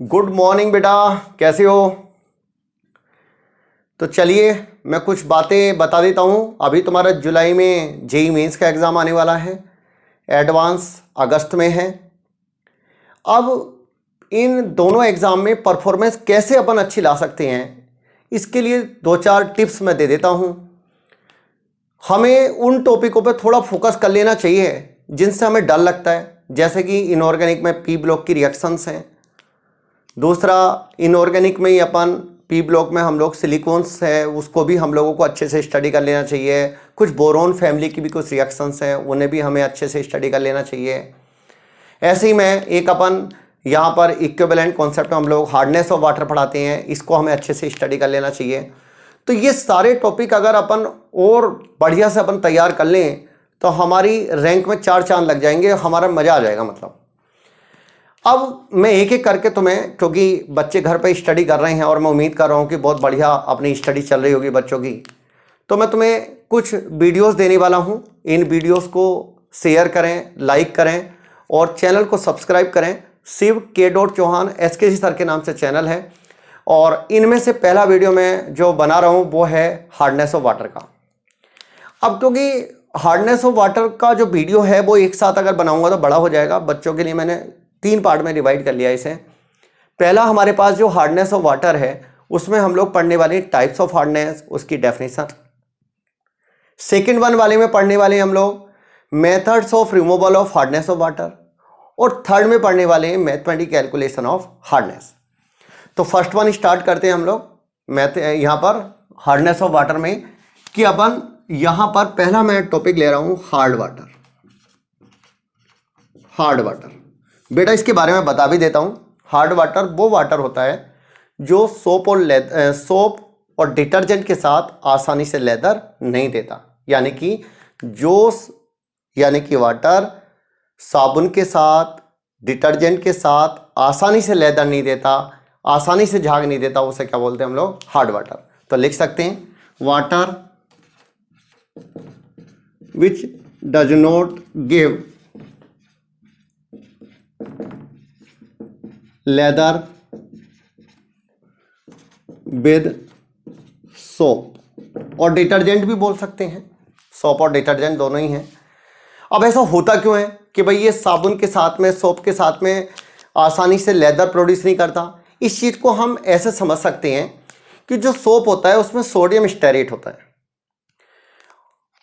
Good morning बेटा, कैसे हो? तो चलिए मैं कुछ बातें बता देता हूँ। अभी तुम्हारा जुलाई में जेईई मेंस का एग्ज़ाम आने वाला है, एडवांस अगस्त में है। अब इन दोनों एग्ज़ाम में परफॉर्मेंस कैसे अपन अच्छी ला सकते हैं, इसके लिए दो चार टिप्स मैं दे देता हूँ। हमें उन टॉपिकों पर थोड़ा फोकस कर लेना चाहिए जिनसे हमें डर लगता है, जैसे कि इनऑर्गेनिक में पी ब्लॉक की रिएक्शंस हैं। दूसरा, इनऑर्गेनिक में ही अपन पी ब्लॉक में हम लोग सिलिकॉन्स है, उसको भी हम लोगों को अच्छे से स्टडी कर लेना चाहिए। कुछ बोरोन फैमिली की भी कुछ रिएक्शंस हैं, उन्हें भी हमें अच्छे से स्टडी कर लेना चाहिए। ऐसे ही में एक अपन यहाँ पर इक्विवेलेंट कॉन्सेप्ट में हम लोग हार्डनेस ऑफ वाटर पढ़ाते हैं, इसको हमें अच्छे से स्टडी कर लेना चाहिए। तो ये सारे टॉपिक अगर अपन और बढ़िया से अपन तैयार कर लें तो हमारी रैंक में चार चांद लग जाएंगे, हमारा मज़ा आ जाएगा। मतलब अब मैं एक एक करके तुम्हें, क्योंकि बच्चे घर पे स्टडी कर रहे हैं और मैं उम्मीद कर रहा हूँ कि बहुत बढ़िया अपनी स्टडी चल रही होगी बच्चों की, तो मैं तुम्हें कुछ वीडियोस देने वाला हूँ। इन वीडियोस को शेयर करें, लाइक करें और चैनल को सब्सक्राइब करें। शिव के चौहान SKC सर के नाम से चैनल है और इनमें से पहला वीडियो मैं जो बना रहा हूँ वो है हार्डनेस ऑफ वाटर का। अब क्योंकि हार्डनेस ऑफ वाटर का जो वीडियो है वो एक साथ अगर बनाऊंगा तो बड़ा हो जाएगा, बच्चों के लिए मैंने 3 पार्ट में डिवाइड कर लिया इसे। पहला हमारे पास जो हार्डनेस ऑफ वाटर है उसमें हम लोग पढ़ने वाले टाइप्स ऑफ हार्डनेस, उसकी डेफिनेशन। सेकेंड वन वाले में पढ़ने वाले हम लोग methods of removal of hardness of water और थर्ड में पढ़ने वाले मैथमेटिक कैलकुलेशन ऑफ हार्डनेस। तो फर्स्ट वन स्टार्ट करते हैं हम लोग यहाँ पर हार्डनेस ऑफ वाटर में कि अपन यहाँ पर पहला मैं टॉपिक ले रहा हूँ हार्ड वाटर। हार्ड वाटर बेटा इसके बारे में बता भी देता हूँ। हार्ड वाटर वो वाटर होता है जो सोप और डिटर्जेंट के साथ आसानी से लेदर नहीं देता, यानी कि वाटर साबुन के साथ, डिटर्जेंट के साथ आसानी से लेदर नहीं देता, आसानी से झाग नहीं देता, उसे क्या बोलते हैं हम लोग? Hard water. तो लिख सकते हैं water which does not give lather with soap, और डिटर्जेंट भी बोल सकते हैं, सोप और डिटर्जेंट दोनों ही हैं। अब ऐसा होता क्यों है कि भाई ये साबुन के साथ में, सोप के साथ में आसानी से लेदर प्रोड्यूस नहीं करता? इस चीज़ को हम ऐसे समझ सकते हैं कि जो सोप होता है उसमें सोडियम स्टेरेट होता है।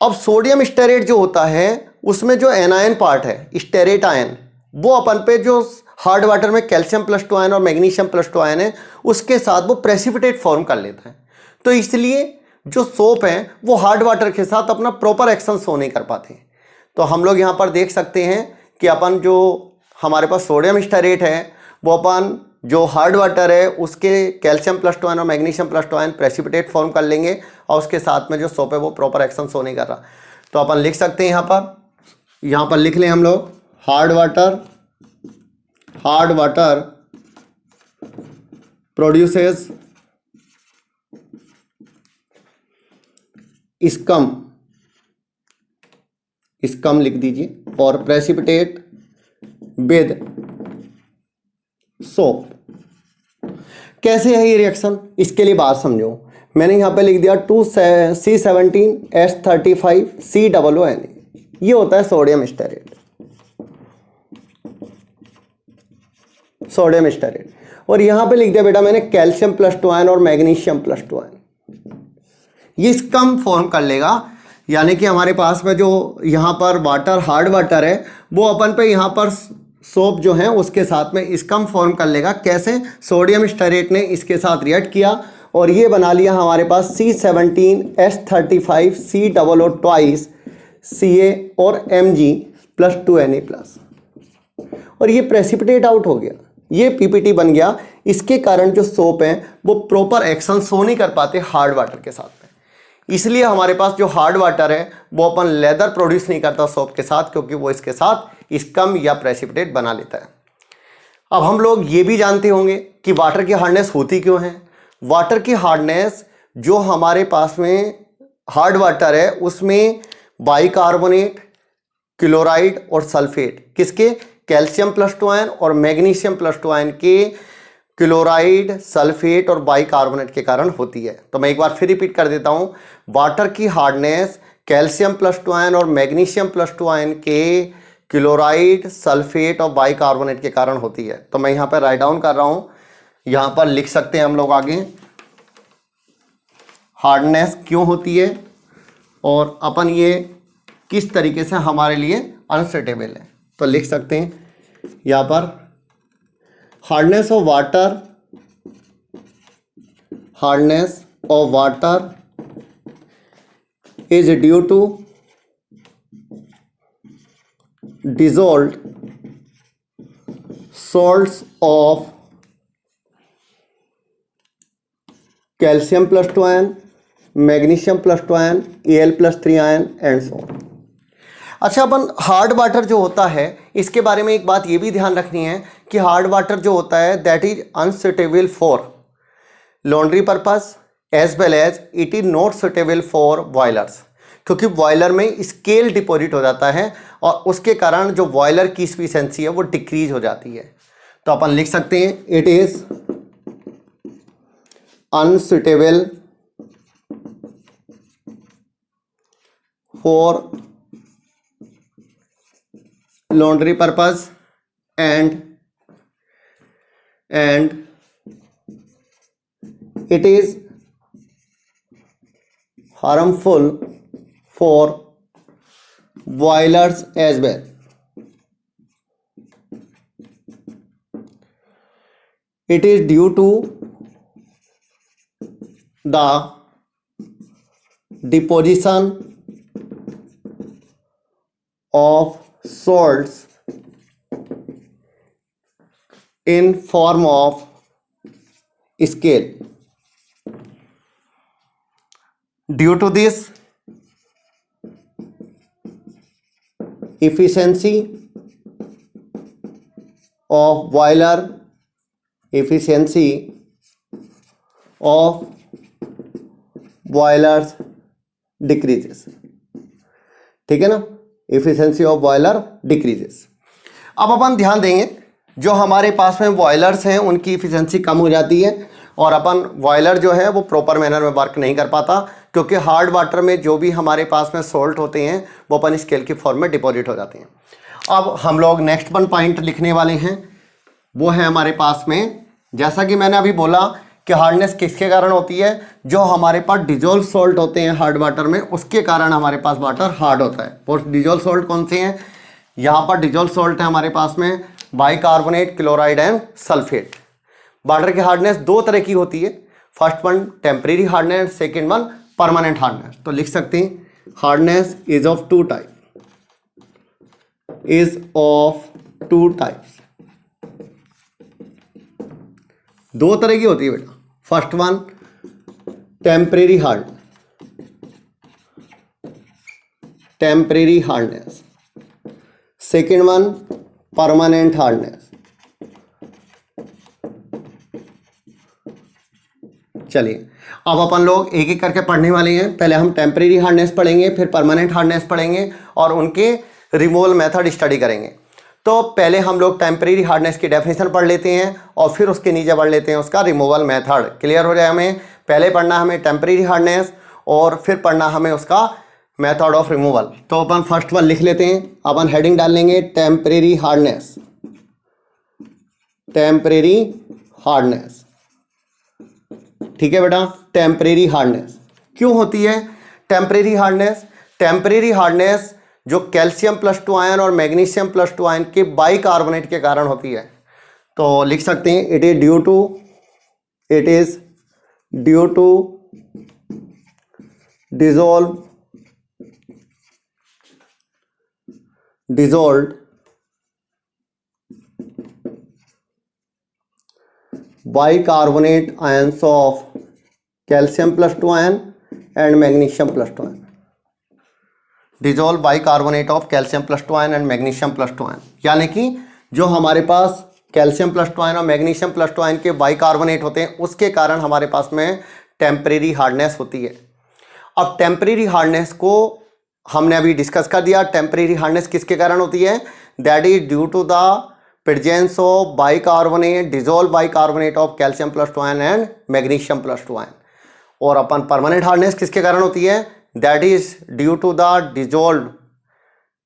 अब सोडियम स्टेरेट जो होता है उसमें जो एनायन पार्ट है, स्टेरेट आयन, वो अपन पे जो हार्ड वाटर में कैल्शियम +2 आयन और मैग्नीशियम +2 आयन है उसके साथ वो प्रेसिपिटेट फॉर्म कर लेता है। तो इसलिए जो सोप है वो हार्ड वाटर के साथ अपना प्रॉपर एक्शन शो नहीं कर पाते। तो हम लोग यहाँ पर देख सकते हैं कि अपन जो हमारे पास सोडियम स्टेरेट है वो अपन जो हार्ड वाटर है उसके कैल्शियम +2 आयन और मैग्नीशियम +2 आयन प्रेसिपिटेट फॉर्म कर लेंगे और उसके साथ में जो सोप है वो प्रॉपर एक्शन शो नहीं कर रहा। तो अपन लिख सकते हैं यहाँ पर लिख लें हम लोग हार्ड वाटर प्रोड्यूसेस स्कम लिख दीजिए और प्रेसिपिटेट विद सोप। कैसे है ये रिएक्शन, इसके लिए बात समझो। मैंने यहाँ पे लिख दिया 2C17H35COONA, ये होता है सोडियम स्टेरेट। और यहाँ पे लिख दिया बेटा मैंने कैल्शियम +2 आयन और मैग्नीशियम +2 आयन, ये स्कम फॉर्म कर लेगा। यानी कि हमारे पास में जो यहाँ पर वाटर, हार्ड वाटर है, वो अपन पे यहाँ पर सोप जो है उसके साथ में स्कम फॉर्म कर लेगा। कैसे? सोडियम स्टेरेट ने इसके साथ रिएक्ट किया और ये बना लिया हमारे पास C17H35COO ट्वाइस Ca और Mg +2Na+, और ये प्रेसिपिटेट आउट हो गया, ये PPT बन गया। इसके कारण जो सोप है वो प्रॉपर एक्शन शो नहीं कर पाते हार्ड वाटर के साथ में। इसलिए हमारे पास जो हार्ड वाटर है वो अपन लेदर प्रोड्यूस नहीं करता सोप के साथ, क्योंकि वो इसके साथ स्कम या प्रेसिपिटेट बना लेता है। अब हम लोग ये भी जानते होंगे कि वाटर की हार्डनेस होती क्यों है। वाटर की हार्डनेस, जो हमारे पास में हार्ड वाटर है उसमें बाइकार्बोनेट, क्लोराइड और सल्फेट, किसके? कैल्शियम +2 आयन और मैग्नीशियम +2 आयन के क्लोराइड, सल्फेट और बाइकार्बोनेट के कारण होती है। तो मैं एक बार फिर रिपीट कर देता हूँ, वाटर की हार्डनेस कैल्शियम +2 आयन और मैग्नीशियम +2 आयन के क्लोराइड, सल्फेट और बाइकार्बोनेट के कारण होती है। तो मैं यहाँ पर राइट डाउन कर रहा हूँ, यहाँ पर लिख सकते हैं हम लोग आगे हार्डनेस क्यों होती है और अपन ये किस तरीके से हमारे लिए अनसुटेबल है। तो लिख सकते हैं यहाँ पर hardness of water is due to dissolved salts of calcium +2 ion, magnesium +2 ion, Al+3 ion and so on. अच्छा, अपन हार्ड वाटर जो होता है इसके बारे में एक बात ये भी ध्यान रखनी है कि हार्ड वाटर जो होता है that is unsuitable for laundry purpose as well as it is not suitable for boilers, क्योंकि बॉयलर में स्केल डिपॉजिट हो जाता है और उसके कारण जो बॉयलर की एफिशिएंसी है वो डिक्रीज हो जाती है। तो अपन लिख सकते हैं it is unsuitable for laundry purpose and it is harmful for boilers as well. It is due to the deposition of salts in form of scale. Due to this, efficiency of boiler boilers decreases. ठीक है ना, efficiency of boiler decreases. अब अपन ध्यान देंगे जो हमारे पास में boilers हैं उनकी इफिशिएंसी कम हो जाती है और अपन बॉयलर जो है वो प्रॉपर मैनर में वर्क नहीं कर पाता, क्योंकि हार्ड वाटर में जो भी हमारे पास में सोल्ट होते हैं वो अपन स्केल की फॉर्म में डिपॉजिट हो जाते हैं। अब हम लोग नेक्स्ट वन पॉइंट लिखने वाले हैं, वो है हमारे पास में, जैसा कि मैंने अभी बोला कि हार्डनेस किसके कारण होती है, जो हमारे पास डिजोल्व सॉल्ट होते हैं हार्ड वाटर में उसके कारण हमारे पास वाटर हार्ड होता है। और डिजोल्व सॉल्ट कौन से हैं, यहाँ पर डिजोल्व सॉल्ट है हमारे पास में bicarbonate, chloride and sulphate. Water की हार्डनेस दो तरह की होती है, first one temporary hardness, second one permanent hardness. तो लिख सकते हैं hardness is of two types, दो तरह की होती है बेटा। First one temporary hardness, second one permanent hardness. चलिए अब अपन लोग एक एक करके पढ़ने वाले हैं। पहले हम टेम्परेरी हार्डनेस पढ़ेंगे, फिर परमानेंट हार्डनेस पढ़ेंगे और उनके रिमूवल मेथड स्टडी करेंगे। तो पहले हम लोग टेम्परेरी हार्डनेस की डेफिनेशन पढ़ लेते हैं और फिर उसके नीचे पढ़ लेते हैं उसका रिमूवल मेथड। क्लियर हो जाए हमें, पहले पढ़ना हमें टेम्परेरी हार्डनेस और फिर पढ़ना हमें उसका मेथड ऑफ रिमूवल। तो अपन फर्स्ट वन लिख लेते हैं, अपन हेडिंग डाल लेंगे टेम्परेरी हार्डनेस। ठीक है बेटा, टेम्परेरी हार्डनेस क्यों होती है टेम्परेरी हार्डनेस जो कैल्शियम +2 आयन और मैग्नीशियम +2 आयन के बाइकार्बोनेट के कारण होती है। तो लिख सकते हैं it is due to dissolved bicarbonate ions of calcium +2 ion and magnesium +2 ion. Dissolved bicarbonate of calcium +2 ion and magnesium +2 ion, यानी कि जो हमारे पास कैल्शियम +2 आयन और मैग्नीशियम +2 आयन के बाइकार्बोनेट होते हैं उसके कारण हमारे पास में टेम्परेरी हार्डनेस होती है। अब टेम्परेरी हार्डनेस को हमने अभी डिस्कस कर दिया। टेम्परेरी हार्डनेस किसके कारण होती है, that is due to the presence of bicarbonate, dissolve bicarbonate of calcium plus 2 ion and magnesium plus 2 ion. और अपन परमानेंट हार्डनेस किसके कारण होती है? That is due to the dissolve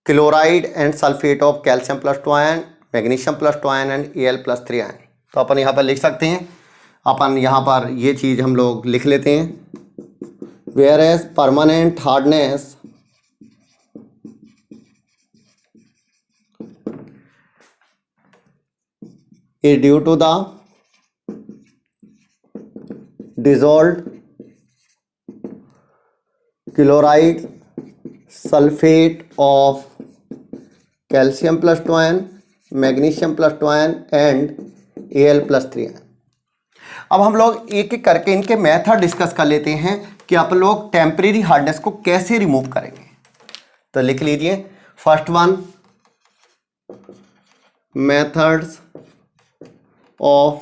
chloride and sulphate of calcium plus 2 ion, magnesium plus 2 ion and Al+3 ion. तो अपन यहाँ पर लिख सकते हैं, अपन यहाँ पर ये चीज़ हम लोग लिख लेते हैं। Whereas permanent hardness is due to the dissolved chloride sulfate of calcium plus 2 ion, magnesium plus 2 ion and Al+3 ion। अब हम लोग एक एक करके इनके मेथड डिस्कस कर लेते हैं कि आप लोग टेम्परेरी हार्डनेस को कैसे रिमूव करेंगे। तो लिख लीजिए, first one, methods of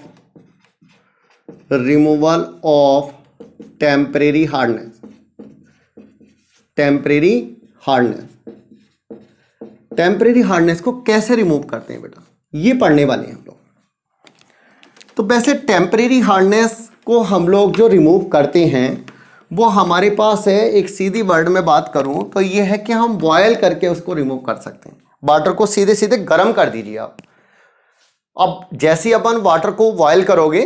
removal of temporary hardness। Temporary hardness, temporary hardness को कैसे रिमूव करते हैं बेटा, ये पढ़ने वाले हैं हम लोग। तो वैसे टेम्परेरी हार्डनेस को हम लोग जो रिमूव करते हैं वो हमारे पास है, एक सीधी वर्ड में बात करूं तो ये है कि हम बॉयल करके उसको रिमूव कर सकते हैं। वाटर को सीधे सीधे गर्म कर दीजिए आप। अब जैसे अपन वाटर को बॉयल करोगे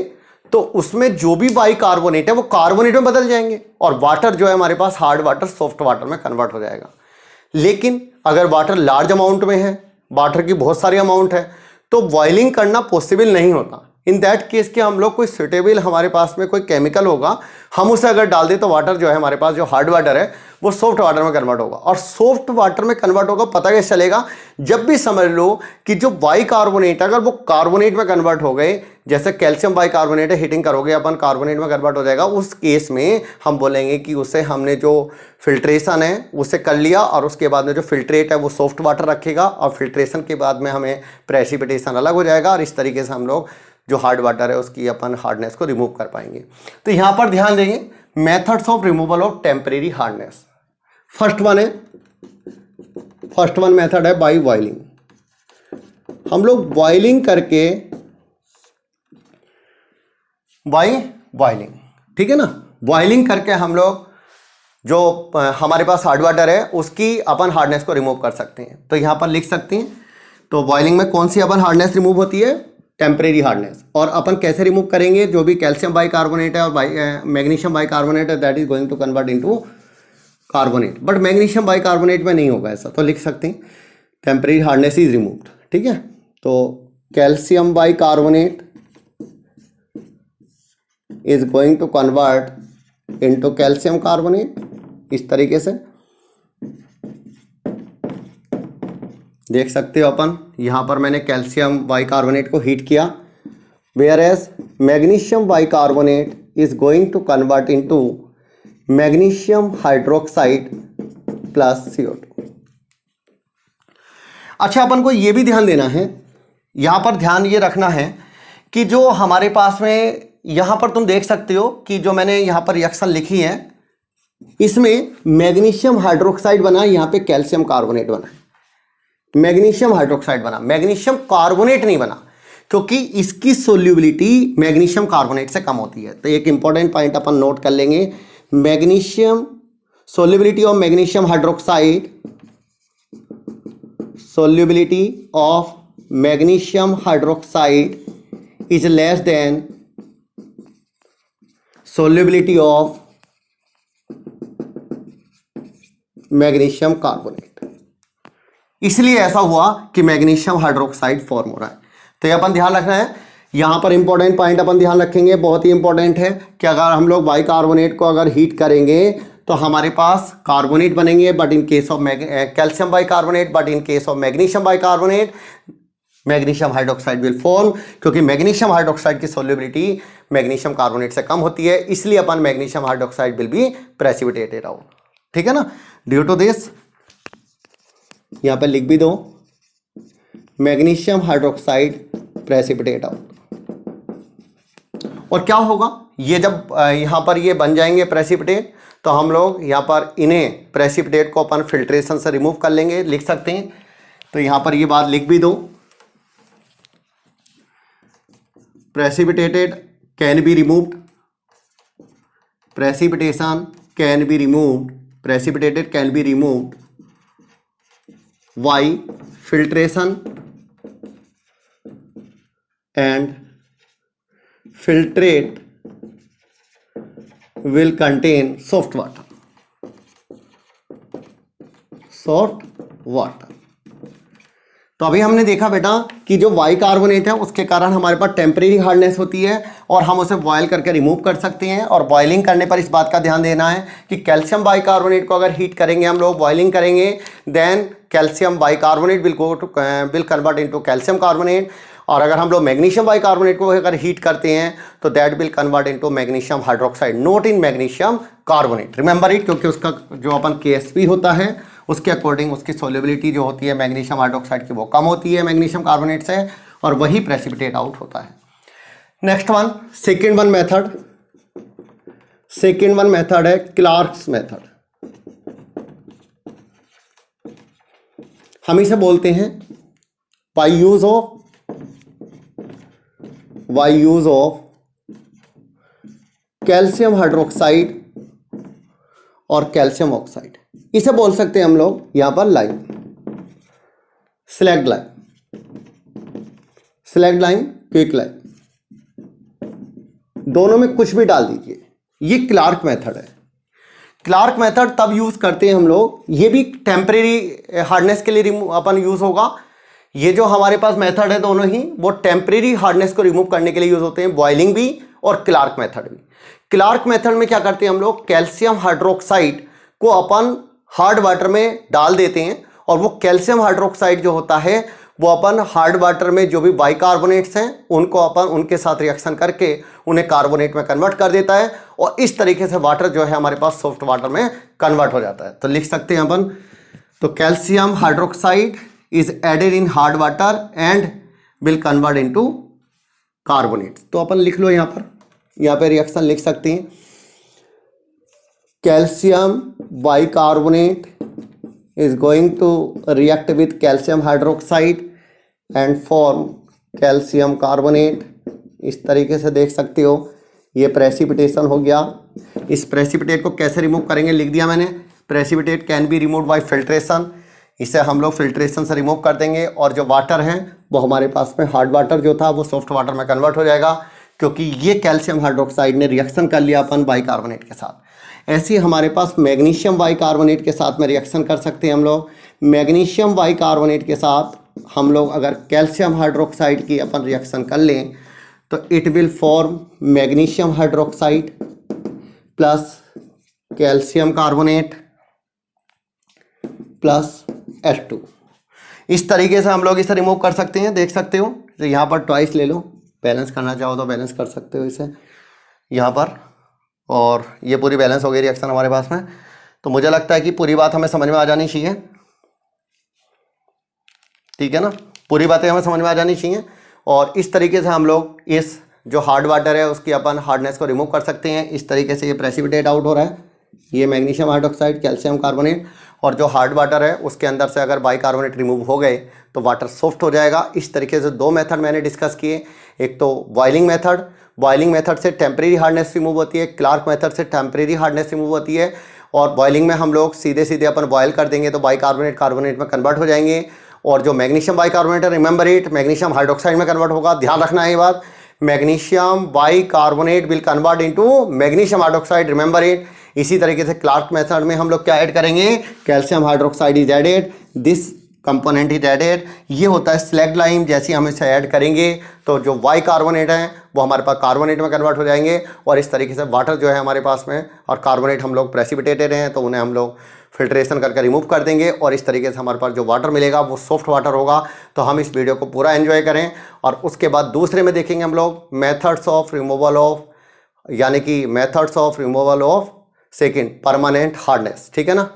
तो उसमें जो भी बाइकार्बोनेट है वो कार्बोनेट में बदल जाएंगे और वाटर जो है हमारे पास हार्ड वाटर सॉफ्ट वाटर में कन्वर्ट हो जाएगा। लेकिन अगर वाटर लार्ज अमाउंट में है, वाटर की बहुत सारी अमाउंट है, तो बॉइलिंग करना पॉसिबल नहीं होता। इन दैट केस के हम लोग कोई सुटेबल हमारे पास में कोई केमिकल होगा, हम उसे अगर डाल दें तो वाटर जो है हमारे पास जो हार्ड वाटर है वो सॉफ्ट वाटर में कन्वर्ट होगा। और सॉफ्ट वाटर में कन्वर्ट होगा पता कैसे चलेगा? जब भी समझ लो कि जो बाइकार्बोनेट अगर वो कार्बोनेट में कन्वर्ट हो गए, जैसे कैल्शियम बाइकार्बोनेट है, हीटिंग करोगे अपन कार्बोनेट में कन्वर्ट हो जाएगा, उस केस में हम बोलेंगे कि उसे हमने जो फिल्ट्रेशन है उसे कर लिया और उसके बाद में जो फिल्ट्रेट है वो सॉफ्ट वाटर रखेगा और फिल्ट्रेशन के बाद में हमें प्रेसिपिटेशन अलग हो जाएगा और इस तरीके से हम लोग जो हार्ड वाटर है उसकी अपन हार्डनेस को रिमूव कर पाएंगे। तो यहां पर ध्यान देंगे, methods of removal of temporary hardness. First one method है बाई बॉइलिंग। हम लोग बॉइलिंग करके, बाई बॉइलिंग, ठीक है ना, बॉइलिंग करके हम लोग जो हमारे पास हार्ड वाटर है उसकी अपन हार्डनेस को रिमूव कर सकते हैं। तो यहां पर लिख सकते हैं, तो बॉइलिंग में कौन सी अपन हार्डनेस रिमूव होती है? Temporary hardness. और अपन कैसे रिमूव करेंगे? जो भी कैल्शियम बाइकार्बोनेट है और मैग्नीशियम बाइकार्बोनेट है that is going to convert into carbonate, but magnesium bicarbonate में नहीं होगा ऐसा। तो लिख सकते हैं टेम्परेरी हार्डनेस इज रिमूव्ड, ठीक है। तो calcium bicarbonate is going to convert into calcium carbonate, इस तरीके से देख सकते हो अपन। यहां पर मैंने कैल्शियम बाइकार्बोनेट को हीट किया, whereas magnesium bicarbonate is going to convert into magnesium hydroxide plus CO2। अच्छा, अपन को यह भी ध्यान देना है, यहां पर ध्यान ये रखना है कि जो हमारे पास में यहां पर तुम देख सकते हो कि जो मैंने यहां पर रिएक्शन लिखी है इसमें मैग्नीशियम हाइड्रोक्साइड बना, यहां पे कैल्शियम कार्बोनेट बना, मैग्नीशियम हाइड्रोक्साइड बना, मैग्नीशियम कार्बोनेट नहीं बना, क्योंकि इसकी सोल्यूबिलिटी मैग्नीशियम कार्बोनेट से कम होती है। तो एक इंपॉर्टेंट पॉइंट अपन नोट कर लेंगे, magnesium solubility of magnesium hydroxide, solubility of magnesium hydroxide is less than solubility of magnesium carbonate. इसलिए ऐसा हुआ कि मैग्नीशियम हाइड्रोक्साइड फॉर्म हो रहा है। तो ये अपन ध्यान रखना है, यहां पर इंपॉर्टेंट पॉइंट अपन ध्यान रखेंगे, बहुत ही इंपॉर्टेंट है कि अगर हम लोग बाइकार्बोनेट को अगर हीट करेंगे तो हमारे पास कार्बोनेट बनेंगे, but in case of calcium bicarbonate, but in case of magnesium bicarbonate magnesium hydroxide will form, क्योंकि मैग्नीशियम हाइड्रोक्साइड की सोल्यूबिलिटी मैग्नीशियम कार्बोनेट से कम होती है, इसलिए अपन magnesium hydroxide will be precipitated out, ठीक है ना। ड्यू टू दिस यहां पर लिख भी दो, मैग्नीशियम हाइड्रोक्साइड प्रेसिपिटेट आउट। और क्या होगा, ये जब यहां पर ये बन जाएंगे प्रेसिपिटेट, तो हम लोग यहां पर इन्हें प्रेसिपिटेट को अपन फिल्ट्रेशन से रिमूव कर लेंगे, लिख सकते हैं। तो यहां पर ये बात लिख भी दो, precipitated can be removed, precipitation can be removed, precipitated can be removed by filtration, and filtrate will contain soft water, soft water। तो अभी हमने देखा बेटा कि जो बाइकार्बोनेट है उसके कारण हमारे पास टेम्परेरी हार्डनेस होती है और हम उसे बॉयल करके रिमूव कर सकते हैं। और बॉइलिंग करने पर इस बात का ध्यान देना है कि कैल्शियम बाइकार्बोनेट को अगर हीट करेंगे, हम लोग बॉइलिंग करेंगे, then calcium bicarbonate will convert into calcium carbonate. और अगर हम लोग मैग्नीशियम बाइकार्बोनेट को अगर हीट करते हैं तो that will convert into magnesium hydroxide, not in magnesium carbonate. Remember it, क्योंकि उसका जो अपन KSP होता है उसके अकॉर्डिंग उसकी सोल्युबिलिटी जो होती है मैग्नीशियम हाइड्रोक्साइड की वो कम होती है मैग्नीशियम कार्बोनेट से, और वही प्रेसिपिटेट आउट होता है। Next one, second one method है क्लार्क्स मेथड। हम इसे बोलते हैं by use of calcium hydroxide और कैल्शियम ऑक्साइड। इसे बोल सकते हैं हम लोग यहां पर lime, slagged lime, quick lime, दोनों में कुछ भी डाल दीजिए। ये क्लार्क मेथड है। क्लार्क मेथड तब यूज करते हैं हम लोग, ये भी टेम्परेरी हार्डनेस के लिए अपन यूज होगा। ये जो हमारे पास मेथड है दोनों ही वो टेम्परेरी हार्डनेस को रिमूव करने के लिए यूज होते हैं, बॉइलिंग भी और क्लार्क मेथड भी। क्लार्क मेथड में क्या करते हैं हम लोग, कैल्शियम हाइड्रोक्साइड को अपन हार्ड वाटर में डाल देते हैं और वो कैल्शियम हाइड्रोक्साइड जो होता है वो अपन हार्ड वाटर में जो भी बाइकार्बोनेट्स हैं उनको अपन उनके साथ रिएक्शन करके उन्हें कार्बोनेट में कन्वर्ट कर देता है, और इस तरीके से वाटर जो है हमारे पास सॉफ्ट वाटर में कन्वर्ट हो जाता है। तो लिख सकते हैं अपन, तो calcium hydroxide is added in hard water and will convert into carbonate. तो अपन लिख लो यहाँ पे रिएक्शन लिख सकते हैं, calcium bicarbonate is going to react with calcium hydroxide and form calcium carbonate। इस तरीके से देख सकते हो ये प्रेसिपिटेशन हो गया। इस प्रेसिपिटेट को कैसे रिमूव करेंगे लिख दिया मैंने, precipitate can be remove by filtration. इसे हम लोग फिल्ट्रेशन से रिमूव कर देंगे और जो वाटर है वो हमारे पास में हार्ड वाटर जो था वो सॉफ्ट वाटर में कन्वर्ट हो जाएगा, क्योंकि ये कैल्शियम हाइड्रोक्साइड ने रिएक्शन कर लिया अपन बाइकार्बोनेट के साथ। ऐसे ही हमारे पास मैग्नीशियम बाइकार्बोनेट के साथ में रिएक्शन कर सकते हैं हम लोग। मैग्नीशियम बाइकार्बोनेट के साथ हम लोग अगर कैल्शियम हाइड्रोक्साइड की अपन रिएक्शन कर लें तो it will form magnesium hydroxide plus calcium carbonate plus H2। इस तरीके से हम लोग इसे रिमूव कर सकते हैं, देख सकते हो। तो यहाँ पर ट्वाइस ले लो, बैलेंस करना चाहो तो बैलेंस कर सकते हो इसे यहाँ पर, और ये पूरी बैलेंस हो गई रिएक्शन हमारे पास में। तो मुझे लगता है कि पूरी बात हमें समझ में आ जानी चाहिए, ठीक है ना, पूरी बातें हमें समझ में आ जानी चाहिए। और इस तरीके से हम लोग इस जो हार्ड वाटर है उसकी अपन हार्डनेस को रिमूव कर सकते हैं। इस तरीके से ये प्रेसिपिटेट आउट हो रहा है, ये मैग्नीशियम हाइड्रोक्साइड, कैल्शियम कार्बोनेट, और जो हार्ड वाटर है उसके अंदर से अगर बाइकार्बोनेट रिमूव हो गए तो वाटर सॉफ्ट हो जाएगा। इस तरीके से दो मेथड मैंने डिस्कस किए, एक तो बॉइलिंग मेथड से टेम्परेरी हार्डनेस रिमूव होती है, क्लार्क मेथड से टेम्परेरी हार्डनेस रिमूव होती है। और बॉइलिंग में हम लोग सीधे अपन बॉयल कर देंगे तो बाइकार्बोनेट कार्बोनेट में कन्वर्ट हो जाएंगे, और जो मैग्नीशियम बाइकार्बोनेट है रिमेंबर इट मैग्नीशियम हाइड्रोक्साइड में कन्वर्ट होगा। ध्यान रखना है ये बात, magnesium bicarbonate will convert into magnesium hydroxide, remember it. इसी तरीके से क्लार्क मेथड में हम लोग क्या ऐड करेंगे, calcium hydroxide is added, this component is added. ये होता है स्लैग्ड लाइम, जैसे हम इसे ऐड करेंगे तो जो बाइकार्बोनेट है वो हमारे पास कार्बोनेट में कन्वर्ट हो जाएंगे, और इस तरीके से वाटर जो है हमारे पास में और कार्बोनेट हम लोग प्रेसिपिटेटेड हैं तो उन्हें हम लोग फिल्ट्रेशन करके रिमूव कर देंगे, और इस तरीके से हमारे पास जो वाटर मिलेगा वो सॉफ्ट वाटर होगा। तो हम इस वीडियो को पूरा एंजॉय करें, और उसके बाद दूसरे में देखेंगे हम लोग मेथड्स ऑफ रिमूवल ऑफ, यानी कि methods of removal of second permanent hardness, ठीक है ना,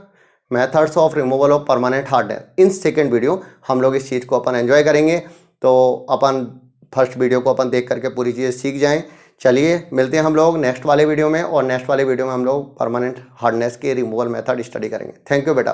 methods of removal of permanent hardness. In second video हम लोग इस चीज़ को अपन एंजॉय करेंगे, तो अपन फर्स्ट वीडियो को अपन देख करके पूरी चीज़ें सीख जाएं। चलिए मिलते हैं हम लोग नेक्स्ट वाले वीडियो में, और नेक्स्ट वाले वीडियो में हम लोग परमानेंट हार्डनेस के रिमूवल मेथड स्टडी करेंगे। थैंक यू बेटा।